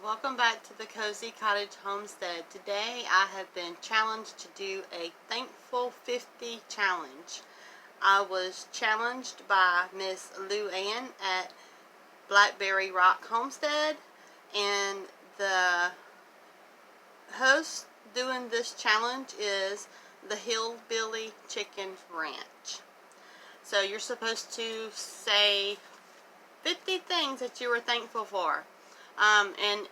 Welcome back to the Cozy Cottage Homestead. Today I have been challenged to do a Thankful 50 challenge. I was challenged by Miss Lou Ann at Blackberry Rock Homestead, and the host doing this challenge is the Hillbilly Chicken Ranch. So you're supposed to say 50 things that you were thankful for. And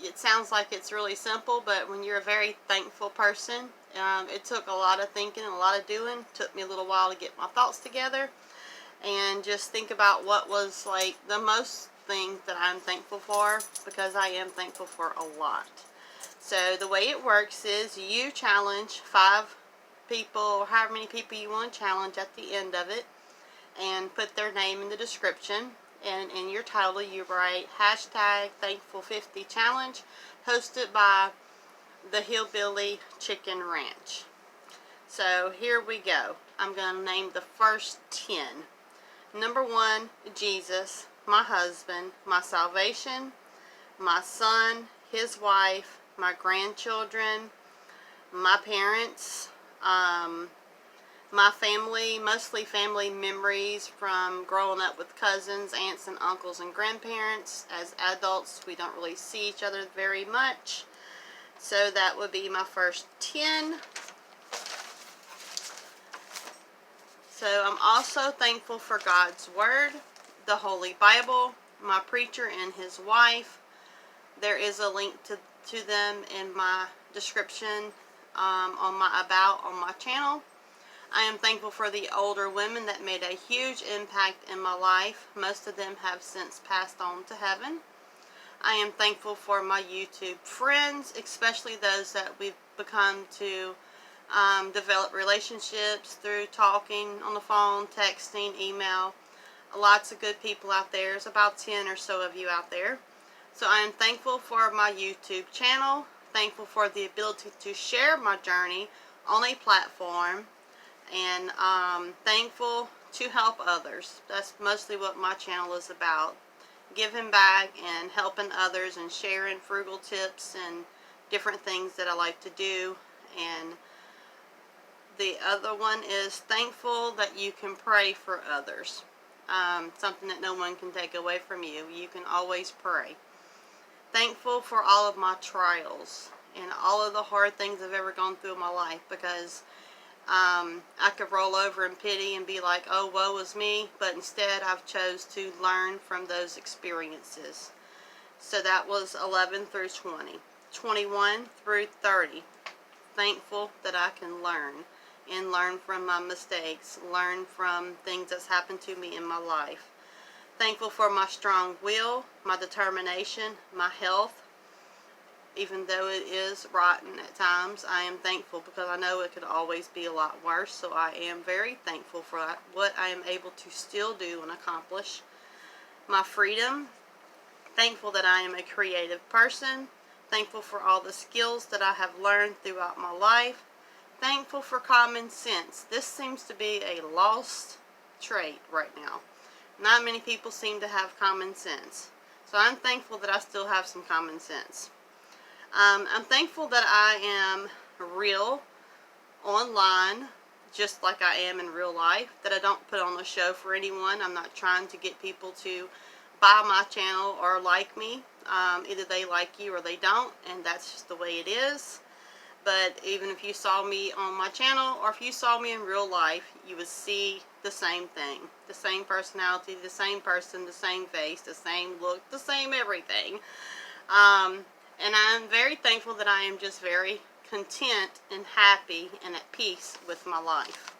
it sounds like it's really simple, but when you're a very thankful person, it took a lot of thinking and a lot of doing. It took me a little while to get my thoughts together and just think about what was like the most thing that I'm thankful for, because I am thankful for a lot. So the way it works is you challenge 5 people, or however many people you want to challenge at the end of it, and put their name in the description. And in your title you write hashtag Thankful50 Challenge, hosted by the Hillbilly Chicken Ranch. So here we go. I'm going to name the first 10. Number 1, Jesus, my husband, my salvation, my son, his wife, my grandchildren, my parents, my family, mostly family memories from growing up with cousins, aunts, and uncles and grandparents. As adults, we don't really see each other very much. So that would be my first 10. So I'm also thankful for God's Word, the Holy Bible, my preacher and his wife. There is a link to them in my description on my About on my channel. I am thankful for the older women that made a huge impact in my life. Most of them have since passed on to heaven. I am thankful for my YouTube friends, especially those that we've become to develop relationships through talking on the phone, texting, email. Lots of good people out there. There's about 10 or so of you out there. So I am thankful for my YouTube channel, thankful for the ability to share my journey on a platform, and thankful to help others. That's mostly what my channel is about. Giving back and helping others and sharing frugal tips and different things that I like to do. And the other one is thankful that you can pray for others. Something that no one can take away from you. You can always pray. Thankful for all of my trials and all of the hard things I've ever gone through in my life, because I could roll over in pity and be like, oh, woe is me, but instead I've chose to learn from those experiences. So that was 11 through 20. 21 through 30. Thankful that I can learn and learn from my mistakes, learn from things that's happened to me in my life. Thankful for my strong will, my determination, my health. Even though it is rotten at times, I am thankful because I know it could always be a lot worse. So I am very thankful for what I am able to still do and accomplish. My freedom. Thankful that I am a creative person. Thankful for all the skills that I have learned throughout my life. Thankful for common sense. This seems to be a lost trait right now. Not many people seem to have common sense. So I'm thankful that I still have some common sense. I'm thankful that I am real online, just like I am in real life, that I don't put on a show for anyone. I'm not trying to get people to buy my channel or like me. Either they like you or they don't, and that's just the way it is. But even if you saw me on my channel, or if you saw me in real life, you would see the same thing. The same personality, the same person, the same face, the same look, the same everything. And I'm very thankful that I am just very content and happy and at peace with my life.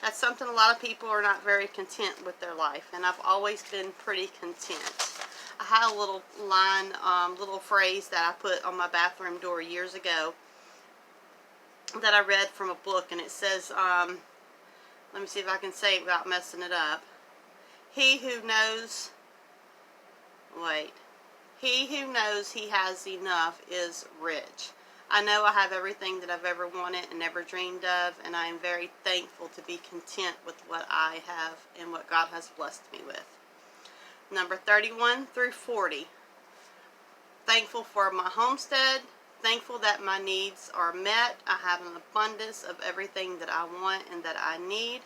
That's something a lot of people are not very content with their life, and I've always been pretty content. I had a little line, little phrase that I put on my bathroom door years ago that I read from a book, and it says, let me see if I can say it without messing it up. He who knows he has enough is rich. I know I have everything that I've ever wanted and ever dreamed of, and I am very thankful to be content with what I have and what God has blessed me with. Number 31 through 40. thankful for my homestead, thankful that my needs are met. I have an abundance of everything that I want and that I need.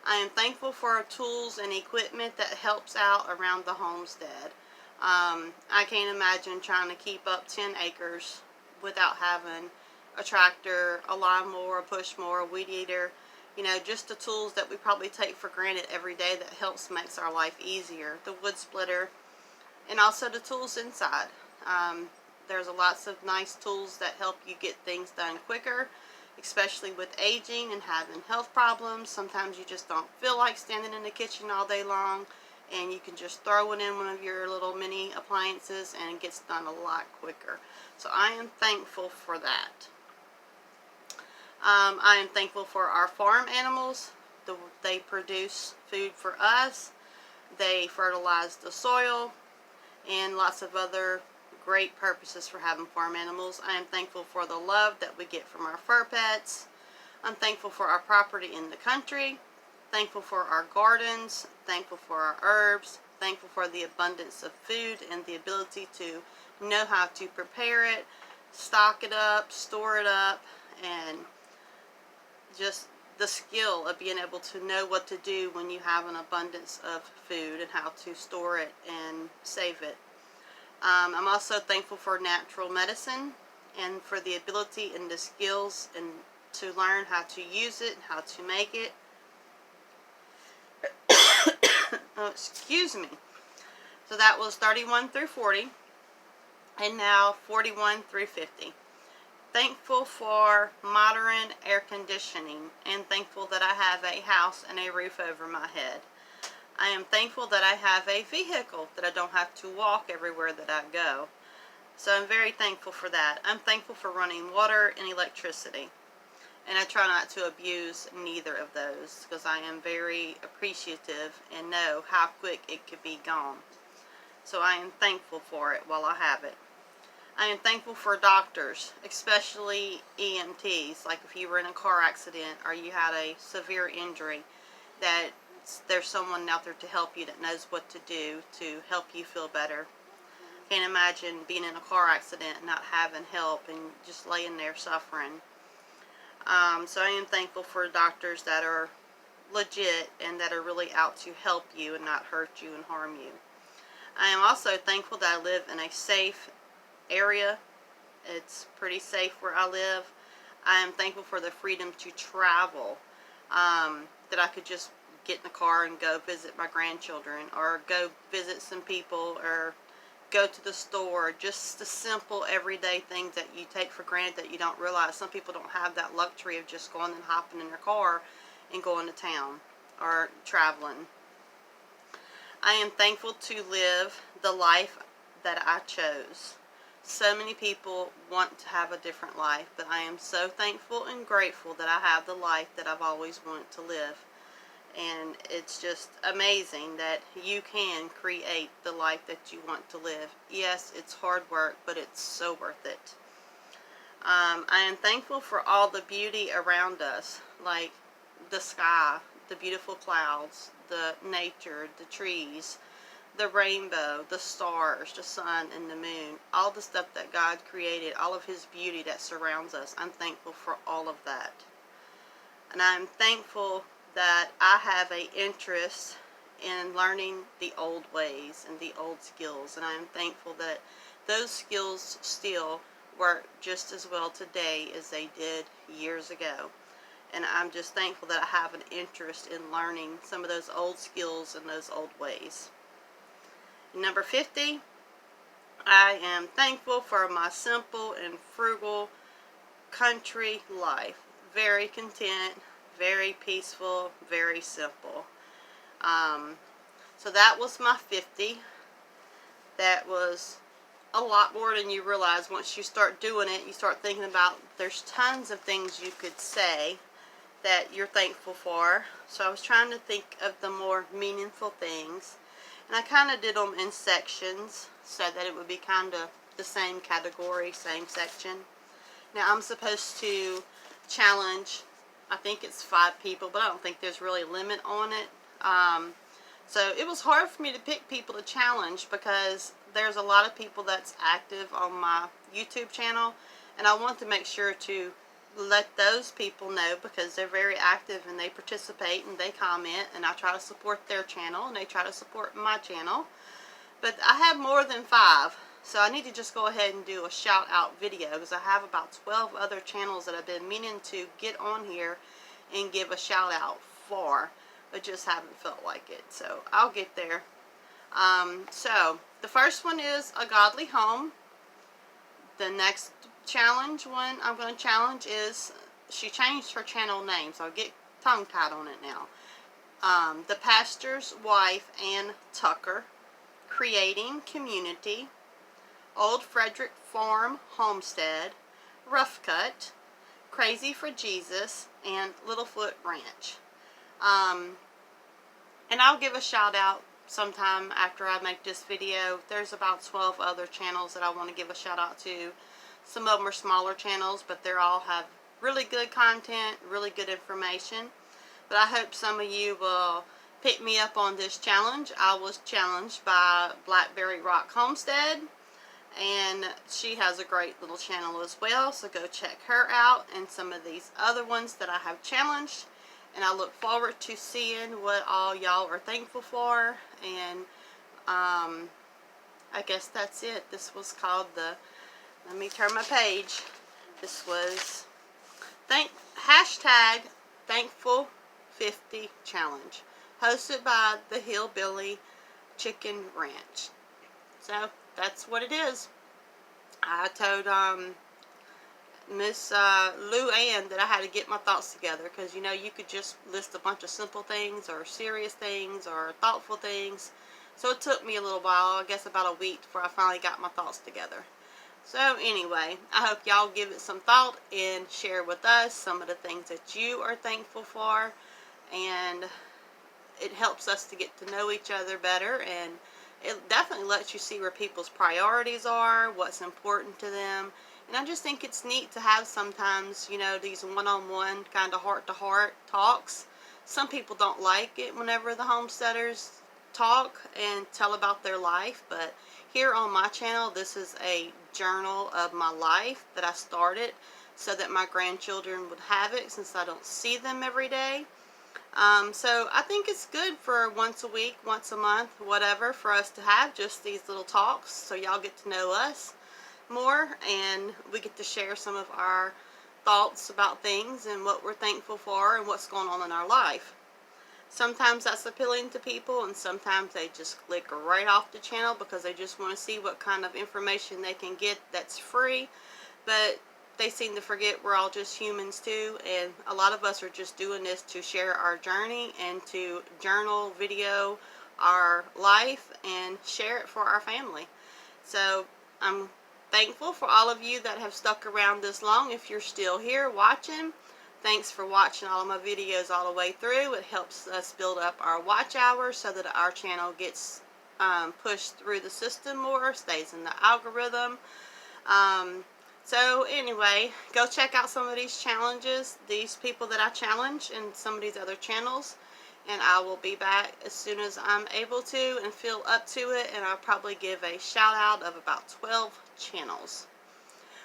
I am thankful for tools and equipment that helps out around the homestead. I can't imagine trying to keep up 10 acres without having a tractor, a lawnmower, a push mower, a weed eater, you know, just the tools that we probably take for granted every day that helps makes our life easier. The wood splitter, and also the tools inside. There's lots of nice tools that help you get things done quicker, especially with aging and having health problems. Sometimes you just don't feel like standing in the kitchen all day long, and you can just throw it in one of your little mini appliances and it gets done a lot quicker. So I am thankful for that. I am thankful for our farm animals. They produce food for us. They fertilize the soil and lots of other great purposes for having farm animals. I am thankful for the love that we get from our fur pets. I'm thankful for our property in the country. Thankful for our gardens. Thankful for our herbs. Thankful for the abundance of food and the ability to know how to prepare it, stock it up, store it up, and just the skill of being able to know what to do when you have an abundance of food and how to store it and save it. I'm also thankful for natural medicine and for the ability and the skills and to learn how to use it, how to make it. Oh, excuse me. So that was 31 through 40, and now 41 through 50. Thankful for modern air conditioning, and thankful that I have a house and a roof over my head. I am thankful that I have a vehicle, that I don't have to walk everywhere that I go. So I'm very thankful for that. I'm thankful for running water and electricity. And I try not to abuse neither of those because I am very appreciative and know how quick it could be gone. So I am thankful for it while I have it. I am thankful for doctors, especially EMTs. Like if you were in a car accident or you had a severe injury, that there's someone out there to help you that knows what to do to help you feel better. Can't imagine being in a car accident and not having help and just laying there suffering. So I am thankful for doctors that are legit and that are really out to help you and not hurt you and harm you. I am also thankful that I live in a safe area. It's pretty safe where I live. I am thankful for the freedom to travel, that I could just get in the car and go visit my grandchildren or go visit some people or go to the store. Just the simple everyday things that you take for granted that you don't realize. Some people don't have that luxury of just going and hopping in their car and going to town or traveling. I am thankful to live the life that I chose. So many people want to have a different life, but I am so thankful and grateful that I have the life that I've always wanted to live. And it's just amazing that you can create the life that you want to live. Yes, it's hard work, but it's so worth it. I am thankful for all the beauty around us, like the sky, the beautiful clouds, the nature, the trees, the rainbow, the stars, the sun, and the moon. All the stuff that God created, all of His beauty that surrounds us. I'm thankful for all of that. And I'm thankful that I have an interest in learning the old ways and the old skills. And I'm thankful that those skills still work just as well today as they did years ago. And I'm just thankful that I have an interest in learning some of those old skills and those old ways. Number 50, I am thankful for my simple and frugal country life. Very content, very peaceful, very simple. So that was my 50. That was a lot more than you realize. Once you start doing it, you start thinking about, there's tons of things you could say that you're thankful for. So I was trying to think of the more meaningful things. And I kind of did them in sections so that it would be kind of the same category, same section. Now I'm supposed to challenge, I think it's 5 people, but I don't think there's really a limit on it. So it was hard for me to pick people to challenge because there's a lot of people that's active on my YouTube channel, and I want to make sure to let those people know, because they're very active and they participate and they comment, and I try to support their channel and they try to support my channel. But I have more than 5, so I need to just go ahead and do a shout out video, because I have about 12 other channels that I've been meaning to get on here and give a shout out for, but just haven't felt like it. So I'll get there. So the first one is A Godly Home. The next one I'm going to challenge is, she changed her channel name, so I'll get tongue-tied on it now. The Pastor's Wife, Ann Tucker, Creating Community, Old Frederick Farm Homestead, Rough Cut, Crazy for Jesus, and Littlefoot Ranch. And I'll give a shout out sometime after I make this video. There's about 12 other channels that I want to give a shout out to. Some of them are smaller channels, but they all have really good content, really good information. But I hope some of you will pick me up on this challenge. I was challenged by Blackberry Rock Homestead, and she has a great little channel as well, so go check her out and some of these other ones that I have challenged. And I look forward to seeing what all y'all are thankful for. And I guess that's it. This was called the, let me turn my page. This was hashtag Thankful50 Challenge, hosted by the Hillbilly Chicken Ranch. So that's what it is. I told Miss Lou Ann that I had to get my thoughts together, because you know, you could just list a bunch of simple things or serious things or thoughtful things. So it took me a little while, I guess about a week, before I finally got my thoughts together. So anyway, I hope y'all give it some thought and share with us some of the things that you are thankful for, and it helps us to get to know each other better, and it definitely lets you see where people's priorities are, what's important to them. And I just think it's neat to have sometimes, you know, these one-on-one kind of heart-to-heart talks. Some people don't like it whenever the homesteaders talk and tell about their life, but here on my channel, this is a journal of my life that I started so that my grandchildren would have it, since I don't see them every day. So I think it's good for once a week, once a month, whatever, for us to have just these little talks, so y'all get to know us more, and we get to share some of our thoughts about things and what we're thankful for and what's going on in our life. Sometimes that's appealing to people, and sometimes they just click right off the channel because they just want to see what kind of information they can get that's free. But they seem to forget we're all just humans too, and a lot of us are just doing this to share our journey and to journal, video our life and share it for our family. So I'm thankful for all of you that have stuck around this long. If you're still here watching, thanks for watching all of my videos all the way through. It helps us build up our watch hours so that our channel gets pushed through the system more, stays in the algorithm. So anyway, go check out some of these challenges, these people that I challenge, and some of these other channels. And I will be back as soon as I'm able to and feel up to it, and I'll probably give a shout out of about 12 channels.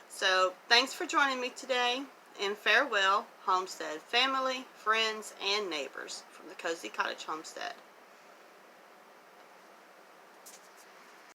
So thanks for joining me today, and farewell, Homestead family, friends, and neighbors from the Cozy Cottage Homestead.